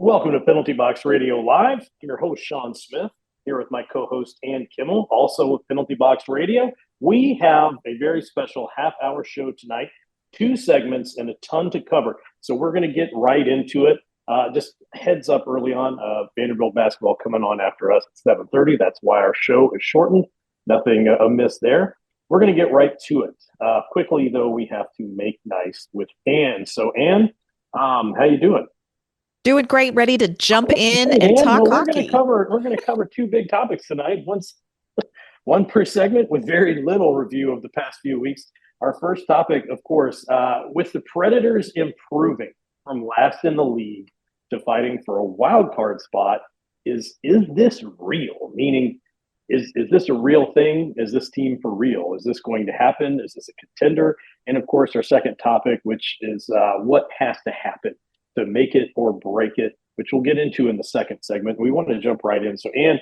Welcome to Penalty Box Radio Live. I'm your host, Shaun Smith, here with my co-host, Ann Kimmel, also with Penalty Box Radio. We have a very special half-hour show tonight, 2 segments and a ton to cover. So we're going to get right into it. Just heads up early on, Vanderbilt basketball coming on after us at 7:30. That's why our show is shortened. Nothing amiss there. We're going to get right to it. Quickly, though, we have to make nice with Ann. So, Ann, how you doing? Doing great, ready to jump in and Ann, talk we're hockey. We're going to cover 2 big topics tonight. One per segment with very little review of the past few weeks. Our first topic, of course, with the Predators improving from last in the league to fighting for a wild card spot, is this real? Meaning, is this a real thing? Is this team for real? Is this going to happen? Is this a contender? And of course, our second topic, which is what has to happen to make it or break it, which we'll get into in the second segment. We want to jump right in. So, Ann,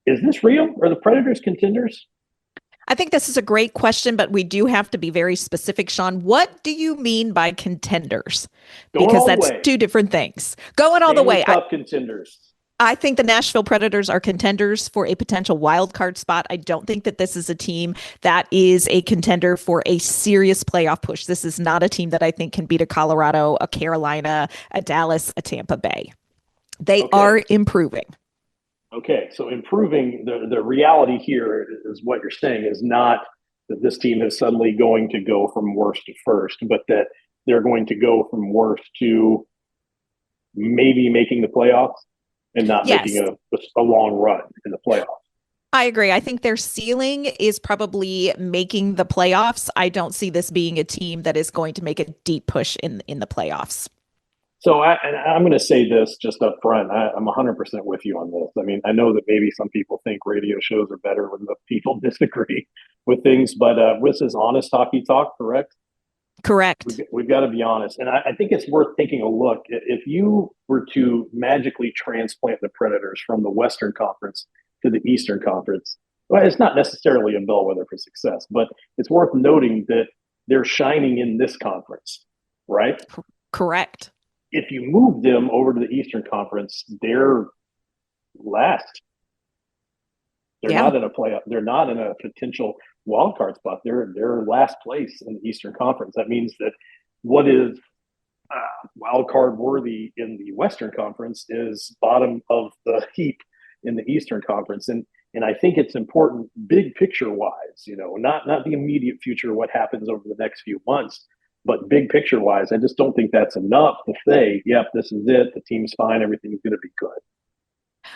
is this real? Are the Predators contenders? I think this is a great question, but we do have to be very specific, Shaun. What do you mean by contenders? Because that's 2 different things. Going all the way. Cup contenders. I think the Nashville Predators are contenders for a potential wild card spot. I don't think that this is a team that is a contender for a serious playoff push. This is not a team that I think can beat a Colorado, a Carolina, a Dallas, a Tampa Bay. They are improving. Okay, so improving, the reality here is what you're saying is not that this team is suddenly going to go from worst to first, but that they're going to go from worst to maybe making the playoffs and not making a long run in the playoffs. I agree. I think their ceiling is probably making the playoffs. I don't see this being a team that is going to make a deep push in the playoffs. So I'm going to say this just up front. I'm 100% with you on this. I mean, I know that maybe some people think radio shows are better when the people disagree with things, but this is honest hockey talk, correct? Correct. We've got to be honest. And I think it's worth taking a look. If you were to magically transplant the Predators from the Western Conference to the Eastern Conference, well, it's not necessarily a bellwether for success, but it's worth noting that they're shining in this conference, right? Correct. If you move them over to the Eastern Conference, they're last. They're not in a playoff. They're not in a potential wild card spot. They're last place in the Eastern Conference. That means that what is wild card worthy in the Western Conference is bottom of the heap in the Eastern Conference. And I think it's important, big picture wise, not the immediate future, what happens over the next few months, but big picture wise, I just don't think that's enough to say, yep, this is it. The team's fine. Everything's going to be good.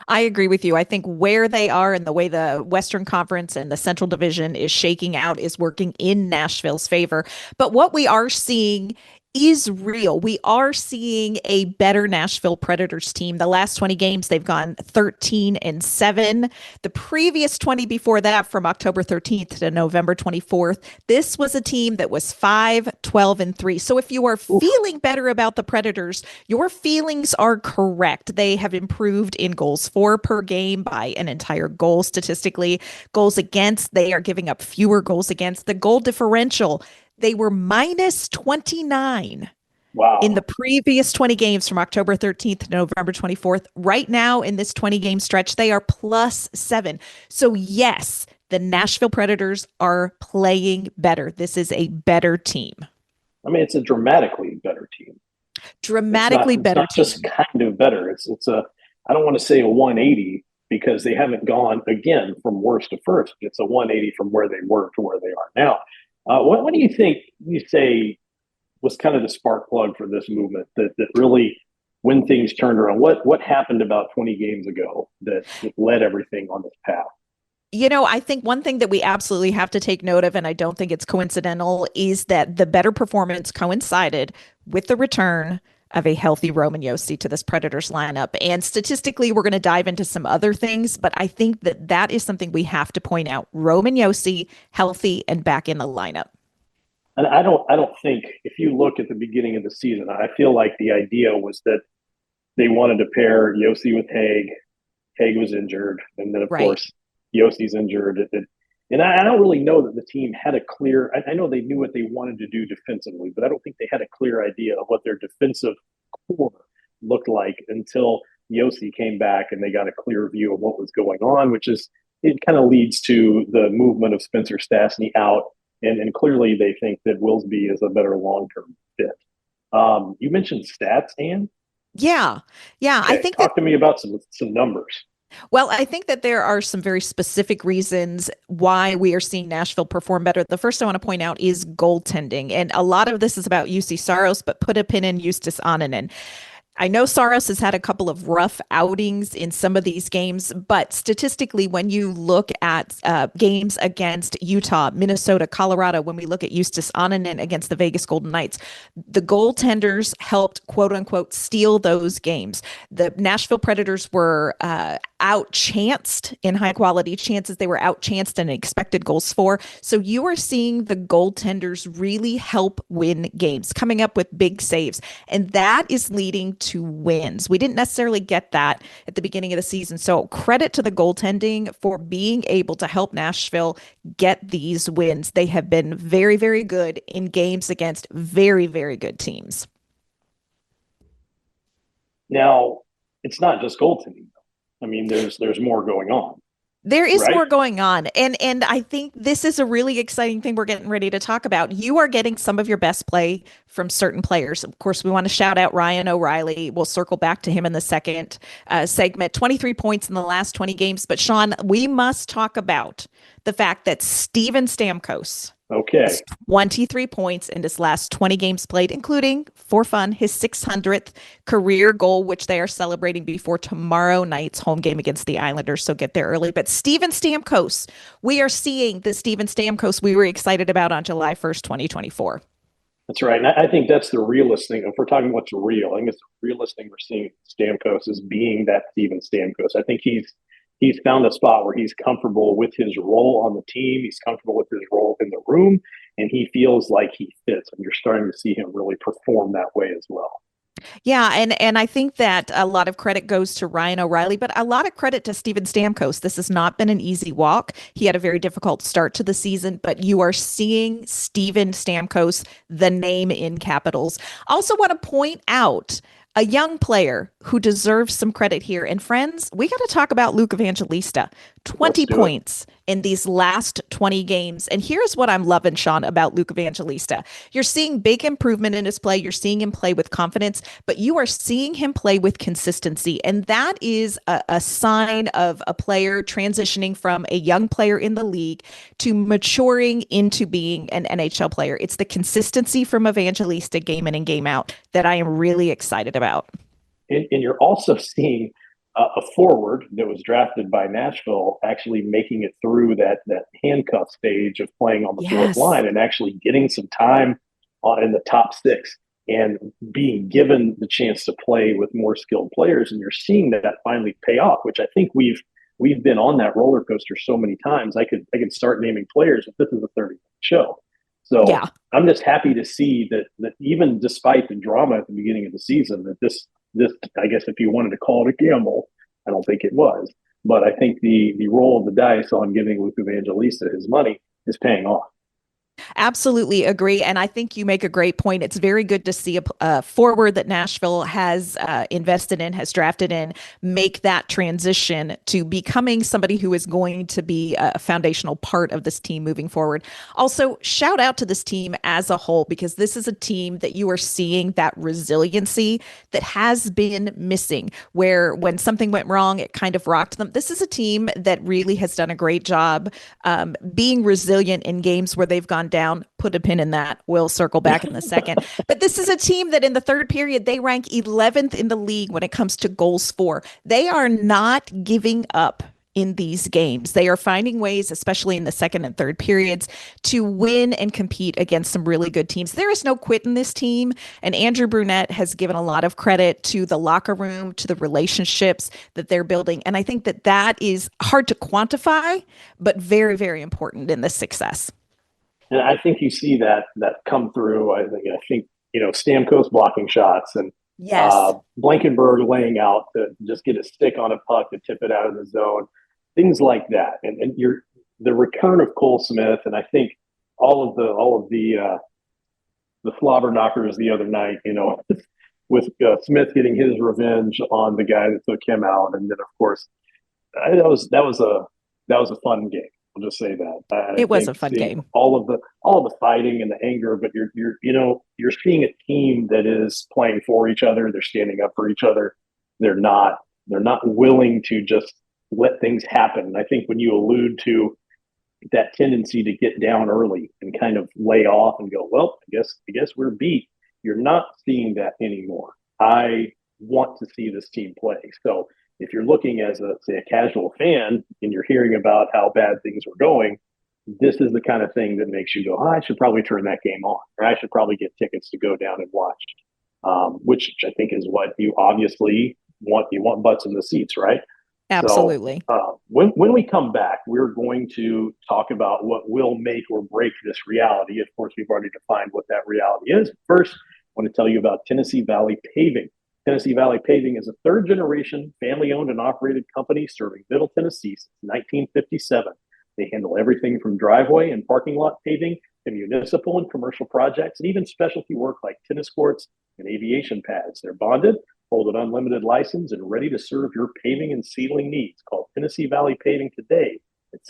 I agree with you. I think where they are and the way the Western Conference and the Central Division is shaking out is working in Nashville's favor. But what we are seeing is real. We are seeing a better Nashville Predators team. The last 20 games, they've gone 13-7. The previous 20 before that, from October 13th to November 24th, this was a team that was 5-12-3. So if you are feeling better about the Predators, your feelings are correct. They have improved in goals for per game by an entire goal statistically. Goals against, they are giving up fewer goals against. The goal differential, they were minus 29 in the previous 20 games from October 13th to November 24th. Right now, in this 20-game stretch, they are plus 7. So, yes, the Nashville Predators are playing better. This is a better team. I mean, it's a dramatically better team. Dramatically better team. Just kind of better. It's a, I don't want to say a 180 because they haven't gone, again, from worst to first. It's a 180 from where they were to where they are now. What do you think you say was kind of the spark plug for this movement that really, when things turned around, what happened about 20 games ago that led everything on this path? I think one thing that we absolutely have to take note of, and I don't think it's coincidental, is that the better performance coincided with the return of a healthy Roman Josi to this Predators lineup. And statistically, we're going to dive into some other things, but I think that is something we have to point out. Roman Josi, healthy and back in the lineup. And I don't think, if you look at the beginning of the season, I feel like the idea was that they wanted to pair Josi with Haig. Haig was injured, and then of course Josi's injured. And I don't really know that the team had a clear – I know they knew what they wanted to do defensively, but I don't think they had a clear idea of what their defensive core looked like until Yossi came back and they got a clear view of what was going on, which is it kind of leads to the movement of Spencer Stastny out. And clearly they think that Willsby is a better long-term fit. You mentioned stats, Ann. Yeah. Yeah. I Okay, think that talk to me about some numbers. Well, I think that there are some very specific reasons why we are seeing Nashville perform better. The first I want to point out is goaltending. And a lot of this is about UC Saros, but put a pin in Justus Annunen. I know Saros has had a couple of rough outings in some of these games, but statistically, when you look at games against Utah, Minnesota, Colorado, when we look at Justus Annunen against the Vegas Golden Knights, the goaltenders helped, quote unquote, steal those games. The Nashville Predators were outchanced in high quality chances. They were outchanced and expected goals for. So you are seeing the goaltenders really help win games, coming up with big saves. And that is leading to wins. We didn't necessarily get that at the beginning of the season. So credit to the goaltending for being able to help Nashville get these wins. They have been very, very good in games against very, very good teams. Now, it's not just goaltending. I mean, there's more going on, There is right? more going on. And I think this is a really exciting thing we're getting ready to talk about. You are getting some of your best play from certain players. Of course, we want to shout out Ryan O'Reilly. We'll circle back to him in the second segment. 23 points in the last 20 games. But Shaun, we must talk about the fact that Steven Stamkos Okay. has 23 points in his last 20 games played, including, for fun, his 600th career goal, which they are celebrating before tomorrow night's home game against the Islanders. So get there early. But Steven Stamkos, we are seeing the Steven Stamkos we were excited about on July 1st, 2024. That's right. And I think that's the realest thing. If we're talking what's real, I think it's the realest thing we're seeing Stamkos is being that Steven Stamkos. I think he's found a spot where he's comfortable with his role on the team. He's comfortable with his role in the room, and he feels like he fits. And you're starting to see him really perform that way as well. Yeah, and I think that a lot of credit goes to Ryan O'Reilly, but a lot of credit to Steven Stamkos. This has not been an easy walk. He had a very difficult start to the season, but you are seeing Steven Stamkos, the name in capitals. Also want to point out a young player who deserves some credit here. And friends, we got to talk about Luke Evangelista. 20 points in these last 20 games. And here's what I'm loving, Shaun, about Luke Evangelista. You're seeing big improvement in his play. You're seeing him play with confidence, but you are seeing him play with consistency. And that is a sign of a player transitioning from a young player in the league to maturing into being an NHL player. It's the consistency from Evangelista game in and game out that I am really excited about. And you're also seeing a forward that was drafted by Nashville actually making it through that handcuff stage of playing on the fourth line and actually getting some time in the top six and being given the chance to play with more skilled players. And you're seeing that finally pay off, which I think we've been on that roller coaster so many times. I could start naming players if this is a 30-minute show. So yeah. I'm just happy to see that even despite the drama at the beginning of the season, that this, I guess if you wanted to call it a gamble, I don't think it was. But I think the roll of the dice on giving Luke Evangelista his money is paying off. Absolutely agree. And I think you make a great point. It's very good to see a forward that Nashville has invested in, has drafted in, make that transition to becoming somebody who is going to be a foundational part of this team moving forward. Also, shout out to this team as a whole, because this is a team that you are seeing that resiliency that has been missing, where when something went wrong, it kind of rocked them. This is a team that really has done a great job being resilient in games where they've gone down. Put a pin in that. We'll circle back in the second. But this is a team that in the third period, they rank 11th in the league when it comes to goals for. They are not giving up in these games. They are finding ways, especially in the second and third periods, to win and compete against some really good teams. There is no quit in this team. And Andrew Brunette has given a lot of credit to the locker room, to the relationships that they're building. And I think that is hard to quantify, but very, very important in this success. And I think you see that come through. I think Stamkos blocking shots and Blankenberg laying out to just get a stick on a puck to tip it out of the zone, things like that. And the return of Cole Smith, and I think all of the slobber knockers the other night, with Smith getting his revenge on the guy that took him out, and then of course that was a fun game. I'll just say that. I It was think a fun seeing game. all the fighting and the anger, but you're seeing a team that is playing for each other. They're standing up for each other. They're not willing to just let things happen. And I think when you allude to that tendency to get down early and kind of lay off and go, well, I guess we're beat. You're not seeing that anymore. I want to see this team play. So if you're looking as a casual fan and you're hearing about how bad things were going, this is the kind of thing that makes you go, oh, I should probably turn that game on, or I should probably get tickets to go down and watch. Which I think is what you obviously want. You want butts in the seats, right? So Absolutely. when we come back, we're going to talk about what will make or break this reality. Of course, we've already defined what that reality is. First, I want to tell you about Tennessee Valley Paving. Tennessee Valley Paving is a third generation family owned and operated company serving Middle Tennessee since 1957. They handle everything from driveway and parking lot paving to municipal and commercial projects, and even specialty work like tennis courts and aviation pads. They're bonded, hold an unlimited license, and ready to serve your paving and sealing needs. Call Tennessee Valley Paving today at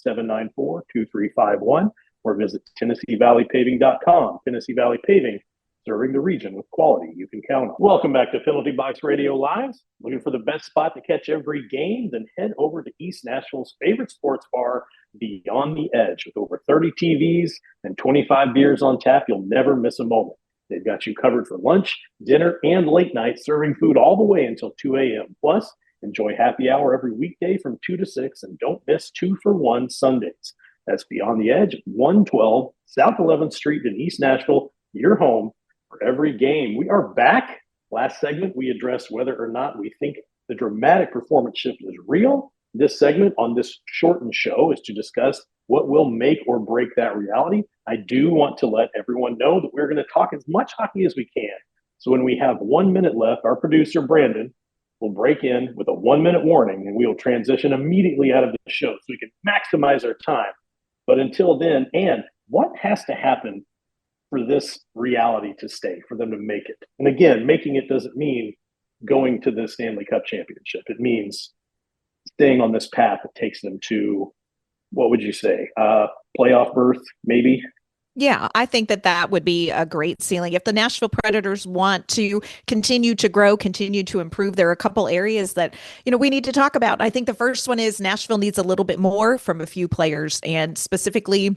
615-794-2351 or visit TennesseeValleyPaving.com. Tennessee Valley Paving, serving the region with quality you can count on. Welcome back to Penalty Box Radio Live. Looking for the best spot to catch every game? Then head over to East Nashville's favorite sports bar, Beyond the Edge. With over 30 TVs and 25 beers on tap, you'll never miss a moment. They've got you covered for lunch, dinner, and late night, serving food all the way until 2 a.m. Plus, enjoy happy hour every weekday from 2 to 6, and don't miss 2-for-1 Sundays. That's Beyond the Edge, 112 South 11th Street in East Nashville, your home for every game. We are back. Last segment, we addressed whether or not we think the dramatic performance shift is real. This segment on this shortened show is to discuss what will make or break that reality. I do want to let everyone know that we're going to talk as much hockey as we can. So when we have 1 minute left, our producer, Brandon, will break in with a 1 minute warning, and we will transition immediately out of the show so we can maximize our time. But until then, and what has to happen for this reality to stay, for them to make it? And again, making it doesn't mean going to the Stanley Cup championship. It means staying on this path that takes them to, what would you say, playoff berth, maybe? Yeah, I think that would be a great ceiling. If the Nashville Predators want to continue to grow, continue to improve, there are a couple areas that, we need to talk about. I think the first one is Nashville needs a little bit more from a few players, and specifically,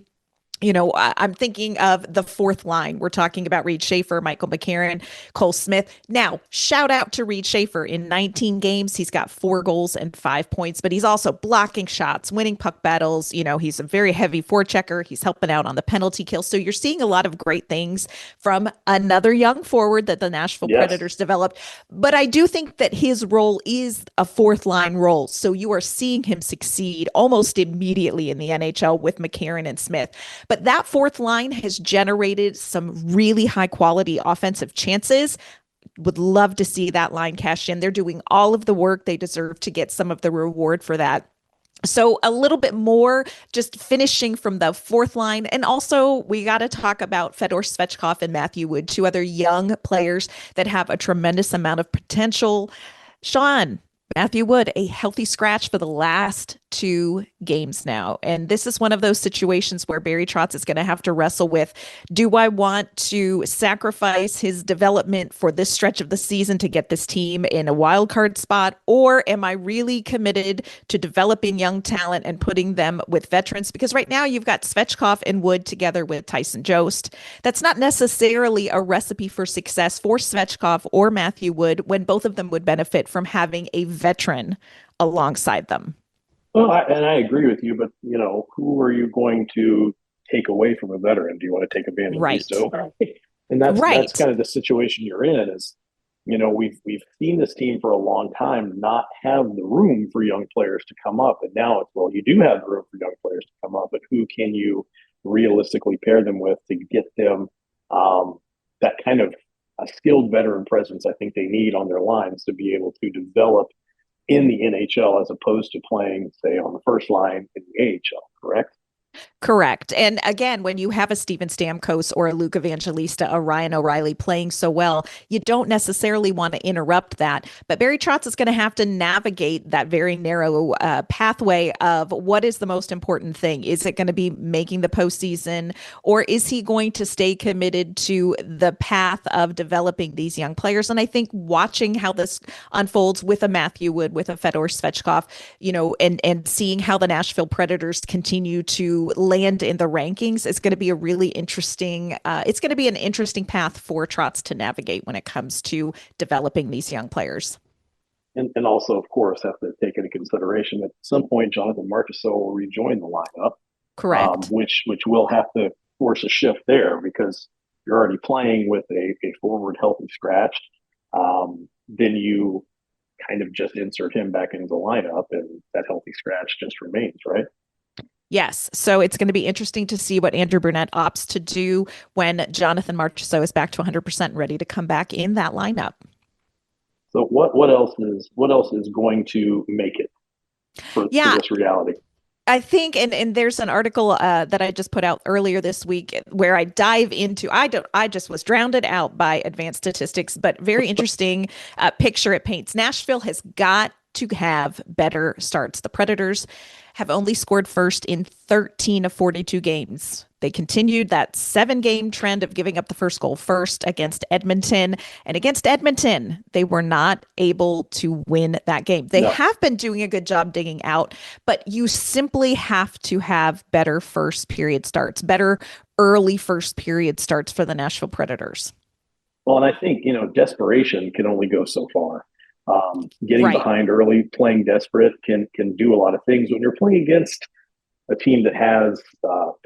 I'm thinking of the fourth line. We're talking about Reed Schaefer, Michael McCarron, Cole Smith. Now, shout out to Reed Schaefer. In 19 games, he's got 4 goals and 5 points, but he's also blocking shots, winning puck battles. He's a very heavy forechecker. He's helping out on the penalty kill. So you're seeing a lot of great things from another young forward that the Nashville Predators developed. But I do think that his role is a fourth line role. So you are seeing him succeed almost immediately in the NHL with McCarron and Smith. But that fourth line has generated some really high quality offensive chances. Would love to see that line cash in. They're doing all of the work. They deserve to get some of the reward for that. So a little bit more just finishing from the fourth line. And also we got to talk about Fedor Svechkov and Matthew Wood, 2 other young players that have a tremendous amount of potential. Shaun, Matthew Wood, a healthy scratch for the last 2 games now. And this is one of those situations where Barry Trotz is going to have to wrestle with, do I want to sacrifice his development for this stretch of the season to get this team in a wild card spot? Or am I really committed to developing young talent and putting them with veterans? Because right now you've got Svechkov and Wood together with Tyson Jost. That's not necessarily a recipe for success for Svechkov or Matthew Wood, when both of them would benefit from having a veteran alongside them. Well, I agree with you, but who are you going to take away from a veteran? Do you want to take advantage of these two? And that's kind of the situation you're in. Is we've seen this team for a long time not have the room for young players to come up, and now it's, well, you do have the room for young players to come up, but who can you realistically pair them with to get them that kind of a skilled veteran presence I think they need on their lines to be able to develop in the NHL as opposed to playing, say, on the first line in the AHL, correct? Correct. And again, when you have a Steven Stamkos or a Luke Evangelista, a Ryan O'Reilly playing so well, you don't necessarily want to interrupt that. But Barry Trotz is going to have to navigate that very narrow pathway of what is the most important thing. Is it going to be making the postseason, or is he going to stay committed to the path of developing these young players? And I think watching how this unfolds with a Matthew Wood, with a Fedor Svechkov, and seeing how the Nashville Predators continue to land in the rankings is going to be a really interesting. It's going to be an interesting path for Trotz to navigate when it comes to developing these young players. And also, of course, have to take into consideration that at some point Jonathan Marchessault will rejoin the lineup, Correct. which will have to force a shift there because you're already playing with a forward healthy scratch. Then you kind of just insert him back into the lineup, and that healthy scratch just remains, right? Yes. So it's going to be interesting to see what Andrew Brunette opts to do when Jonathan Marchessault is back to 100% ready to come back in that lineup. So what else is going to make it for Yeah, this reality? I think, and there's an article that I just put out earlier this week where I dive into. I just was drowned out by advanced statistics, but very interesting picture it paints. Nashville has got to have better starts. The Predators have only scored first in 13 of 42 games. They continued that 7-game trend of giving up the first goal first against Edmonton. And against Edmonton, they were not able to win that game. They No. have been doing a good job digging out, but you simply have to have better first period starts, better early first period starts for the Nashville Predators. Well, and I think desperation can only go so far. Getting Right. behind early, playing desperate can do a lot of things. When you're playing against a team that has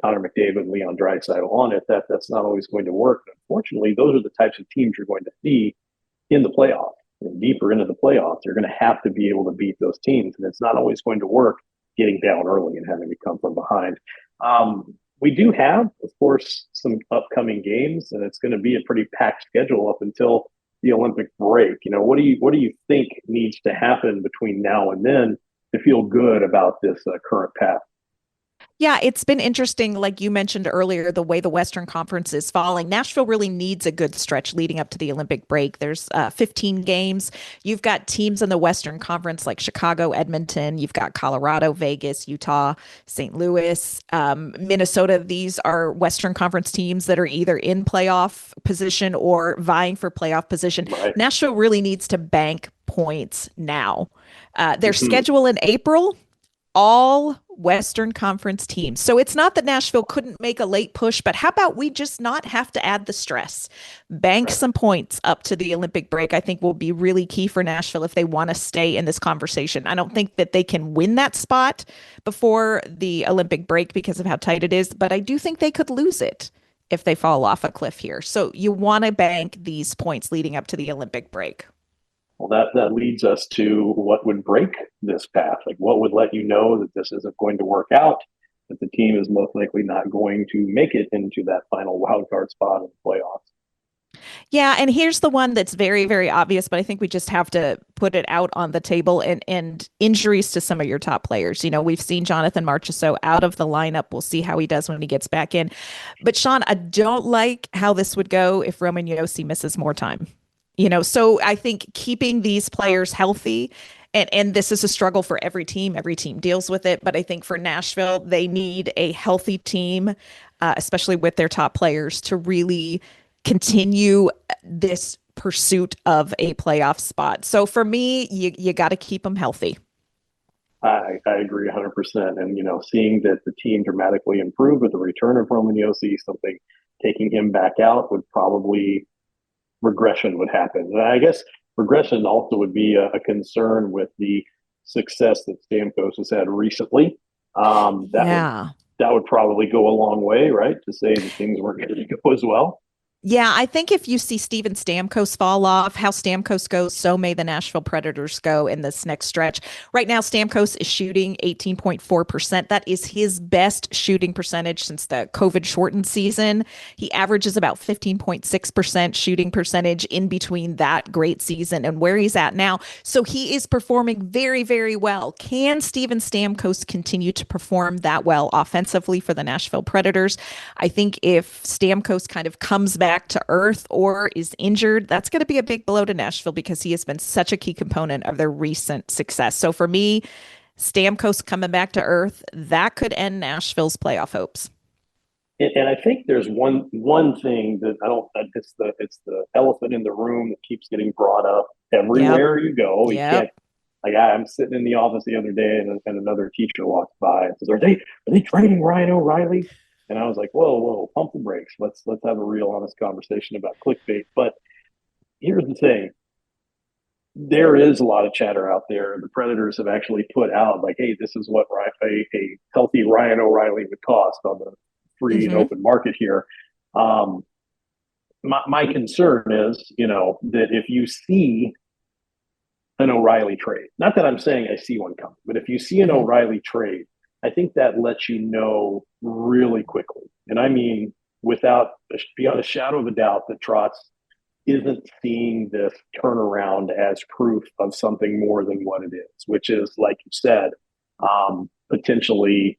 Connor McDavid, Leon Draisaitl on it, that's not always going to work. Unfortunately, those are the types of teams you're going to see in the playoffs. And deeper into the playoffs, you're going to have to be able to beat those teams, and it's not always going to work getting down early and having to come from behind. We do have, of course, some upcoming games, and it's going to be a pretty packed schedule up until the Olympic break. What do you think needs to happen between now and then to feel good about this current path? Yeah, it's been interesting, like you mentioned earlier, the way the Western Conference is falling. Nashville really needs a good stretch leading up to the Olympic break. There's 15 games. You've got teams in the Western Conference like Chicago, Edmonton. You've got Colorado, Vegas, Utah, St. Louis, Minnesota. These are Western Conference teams that are either in playoff position or vying for playoff position. Right. Nashville really needs to bank points now. Their Mm-hmm. schedule in April, all Western Conference teams. So it's not that Nashville couldn't make a late push, but how about we just not have to add the stress? Bank Right. some points up to the Olympic break, I think will be really key for Nashville if they want to stay in this conversation. I don't think that they can win that spot before the Olympic break because of how tight it is, but I do think they could lose it if they fall off a cliff here. So you want to bank these points leading up to the Olympic break. Well, that leads us to what would break this path. Like, what would let you know that this isn't going to work out, that the team is most likely not going to make it into that final wild card spot in the playoffs? Yeah, and here's the one that's very, very obvious, but I think we just have to put it out on the table and injuries to some of your top players. We've seen Jonathan Marchessault out of the lineup. We'll see how he does when he gets back in. But Shaun, I don't like how this would go if Roman Josi misses more time. So I think keeping these players healthy, and this is a struggle for every team. Every team deals with it. But I think for Nashville, they need a healthy team, especially with their top players, to really continue this pursuit of a playoff spot. So for me, you got to keep them healthy. I agree 100%. And, seeing that the team dramatically improved with the return of Roman Josi, something taking him back out would probably regression would happen. And I guess regression also would be a concern with the success that Stamkos has had recently. That would Yeah. that would probably go a long way, right? To say that things weren't going to go as well. Yeah, I think if you see Steven Stamkos fall off, how Stamkos goes, so may the Nashville Predators go in this next stretch. Right now, Stamkos is shooting 18.4%. That is his best shooting percentage since the COVID shortened season. He averages about 15.6% shooting percentage in between that great season and where he's at now. So he is performing very, very well. Can Steven Stamkos continue to perform that well offensively for the Nashville Predators? I think if Stamkos kind of comes back to earth or is injured, that's going to be a big blow to Nashville because he has been such a key component of their recent success. So for me, Stamkos coming back to earth, that could end Nashville's playoff hopes. And I think there's one thing that I don't. It's the elephant in the room that keeps getting brought up Yep. everywhere you go. You Yep. can't. Like I'm sitting in the office the other day, and another teacher walked by and says, "Are they trading Ryan O'Reilly?" And I was like, "Whoa, pump the brakes. Let's have a real honest conversation about clickbait." But here's the thing: there is a lot of chatter out there. The Predators have actually put out like, "Hey, this is what a healthy Ryan O'Reilly would cost on the free and Mm-hmm. open market here." Um, my concern is, that if you see an O'Reilly trade, not that I'm saying I see one coming, but if you see an Mm-hmm. O'Reilly trade, I think that lets you know really quickly. And I mean, beyond a shadow of a doubt, that Trotz isn't seeing this turnaround as proof of something more than what it is, which is, like you said, potentially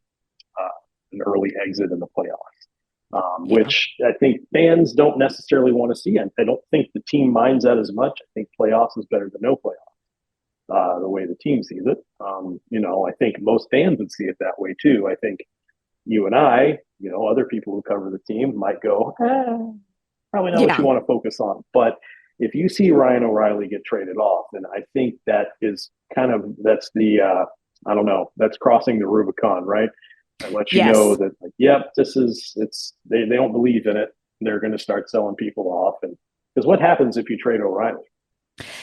an early exit in the playoffs, Yeah. which I think fans don't necessarily want to see. And I don't think the team minds that as much. I think playoffs is better than no playoffs, the way the team sees it. I think most fans would see it that way too. I think you and I, other people who cover the team might go, probably not what you Yeah. want to focus on. But if you see Ryan O'Reilly get traded off, then I think that is that's the I don't know, that's crossing the Rubicon, right? That lets you know Yes. that, like, yep, this is it's they don't believe in it. They're going to start selling people off, and because what happens if you trade O'Reilly?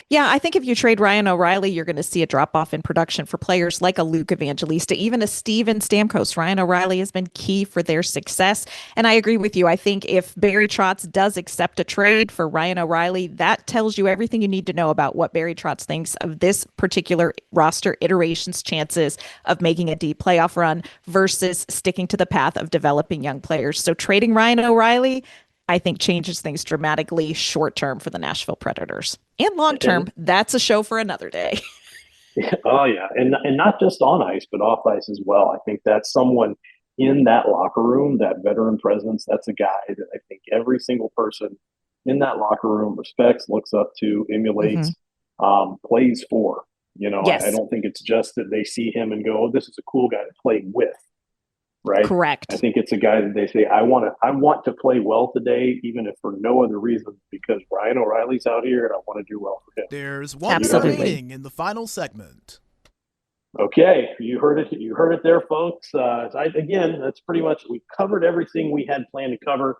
Yeah, I think if you trade Ryan O'Reilly, you're going to see a drop off in production for players like a Luke Evangelista, even a Steven Stamkos. Ryan O'Reilly has been key for their success. And I agree with you. I think if Barry Trotz does accept a trade for Ryan O'Reilly, that tells you everything you need to know about what Barry Trotz thinks of this particular roster iteration's chances of making a deep playoff run versus sticking to the path of developing young players. So trading Ryan O'Reilly, I think changes things dramatically short term for the Nashville Predators. And long term, And that's a show for another day. oh yeah, and not just on ice, but off ice as well. I think that's someone in that locker room, that veteran presence. That's a guy that I think every single person in that locker room respects, looks up to, Mm-hmm. emulates, plays for. I Yes, don't think it's just that they see him and go, "Oh, this is a cool guy to play with." Right? I correct. think it's a guy that they say, I want to play well today, even if for no other reason, because Ryan O'Reilly's out here and I want to do well for him. There's one You more heard me. Absolutely. remaining in the final segment. Okay, you heard it. You heard it there, folks. Again, that's pretty much, we covered everything we had planned to cover.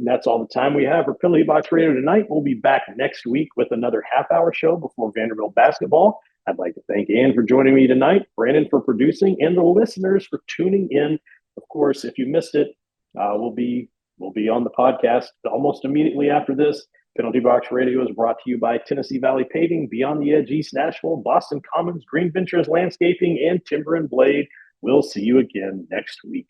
That's all the time we have for Penalty Box Radio tonight. We'll be back next week with another half-hour show before Vanderbilt basketball. I'd like to thank Ann for joining me tonight, Brandon for producing, and the listeners for tuning in. Of course, if you missed it, we'll be on the podcast almost immediately after this. Penalty Box Radio is brought to you by Tennessee Valley Paving, Beyond the Edge East Nashville, Boston Commons, Green Ventures Landscaping, and Timber and Blade. We'll see you again next week.